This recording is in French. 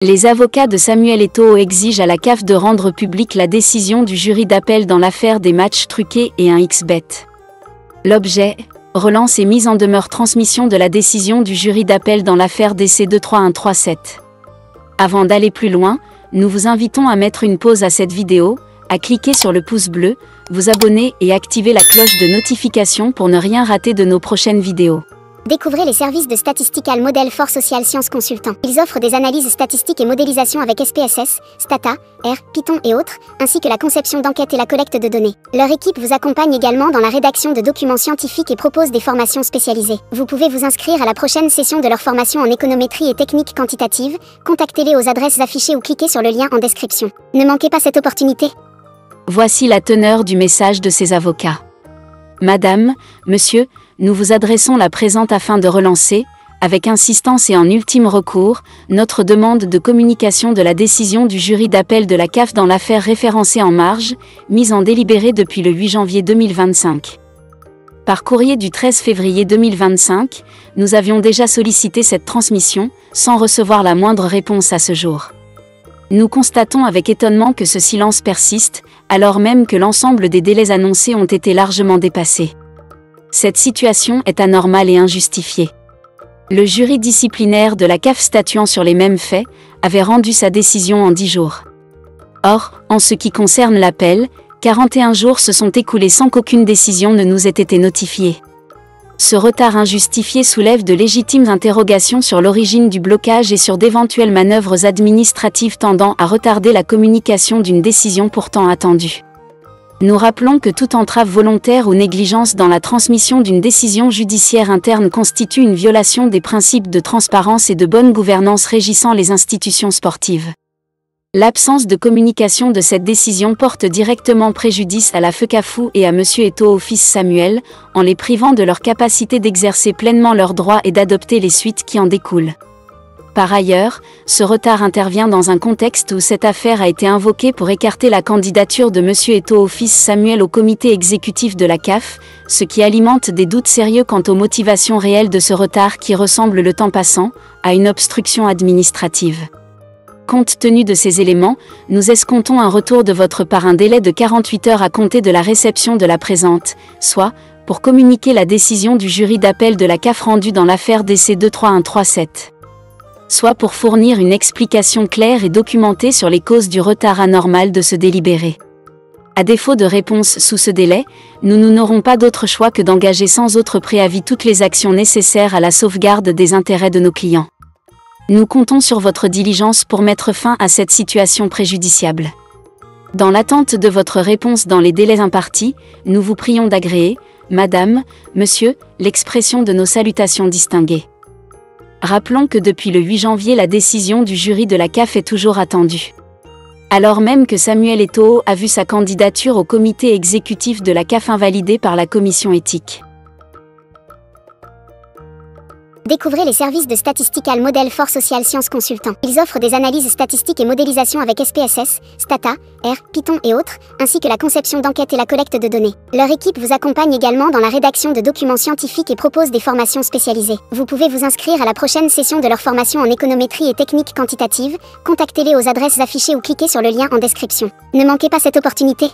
Les avocats de Samuel Eto'o exigent à la CAF de rendre publique la décision du jury d'appel dans l'affaire des matchs truqués et un XBet. L'objet, relance et mise en demeure transmission de la décision du jury d'appel dans l'affaire DC 23137. Avant d'aller plus loin, nous vous invitons à mettre une pause à cette vidéo, à cliquer sur le pouce bleu, vous abonner et activer la cloche de notification pour ne rien rater de nos prochaines vidéos. Découvrez les services de Statistical Model for Social Science Consultant. Ils offrent des analyses statistiques et modélisation avec SPSS, Stata, R, Python et autres, ainsi que la conception d'enquêtes et la collecte de données. Leur équipe vous accompagne également dans la rédaction de documents scientifiques et propose des formations spécialisées. Vous pouvez vous inscrire à la prochaine session de leur formation en économétrie et techniques quantitatives. Contactez-les aux adresses affichées ou cliquez sur le lien en description. Ne manquez pas cette opportunité. Voici la teneur du message de ces avocats. Madame, Monsieur, nous vous adressons la présente afin de relancer, avec insistance et en ultime recours, notre demande de communication de la décision du jury d'appel de la CAF dans l'affaire référencée en marge, mise en délibéré depuis le 8 janvier 2025. Par courrier du 13 février 2025, nous avions déjà sollicité cette transmission, sans recevoir la moindre réponse à ce jour. Nous constatons avec étonnement que ce silence persiste, alors même que l'ensemble des délais annoncés ont été largement dépassés. Cette situation est anormale et injustifiée. Le jury disciplinaire de la CAF statuant sur les mêmes faits avait rendu sa décision en 10 jours. Or, en ce qui concerne l'appel, 41 jours se sont écoulés sans qu'aucune décision ne nous ait été notifiée. Ce retard injustifié soulève de légitimes interrogations sur l'origine du blocage et sur d'éventuelles manœuvres administratives tendant à retarder la communication d'une décision pourtant attendue. Nous rappelons que toute entrave volontaire ou négligence dans la transmission d'une décision judiciaire interne constitue une violation des principes de transparence et de bonne gouvernance régissant les institutions sportives. L'absence de communication de cette décision porte directement préjudice à la FECAFOU et à M. Eto'o fils Samuel, en les privant de leur capacité d'exercer pleinement leurs droits et d'adopter les suites qui en découlent. Par ailleurs, ce retard intervient dans un contexte où cette affaire a été invoquée pour écarter la candidature de M. Eto'o fils Samuel au comité exécutif de la CAF, ce qui alimente des doutes sérieux quant aux motivations réelles de ce retard qui ressemble le temps passant à une obstruction administrative. Compte tenu de ces éléments, nous escomptons un retour de votre part un délai de 48 heures à compter de la réception de la présente, soit, pour communiquer la décision du jury d'appel de la CAF rendue dans l'affaire DC 23137. Soit pour fournir une explication claire et documentée sur les causes du retard anormal de ce délibéré. À défaut de réponse sous ce délai, nous n'aurons pas d'autre choix que d'engager sans autre préavis toutes les actions nécessaires à la sauvegarde des intérêts de nos clients. Nous comptons sur votre diligence pour mettre fin à cette situation préjudiciable. Dans l'attente de votre réponse dans les délais impartis, nous vous prions d'agréer, Madame, Monsieur, l'expression de nos salutations distinguées. Rappelons que depuis le 8 janvier la décision du jury de la CAF est toujours attendue. Alors même que Samuel Eto'o a vu sa candidature au comité exécutif de la CAF invalidée par la commission éthique. Découvrez les services de Statistical Model for Social Science Consultant. Ils offrent des analyses statistiques et modélisation avec SPSS, Stata, R, Python et autres, ainsi que la conception d'enquêtes et la collecte de données. Leur équipe vous accompagne également dans la rédaction de documents scientifiques et propose des formations spécialisées. Vous pouvez vous inscrire à la prochaine session de leur formation en économétrie et techniques quantitatives. Contactez-les aux adresses affichées ou cliquez sur le lien en description. Ne manquez pas cette opportunité.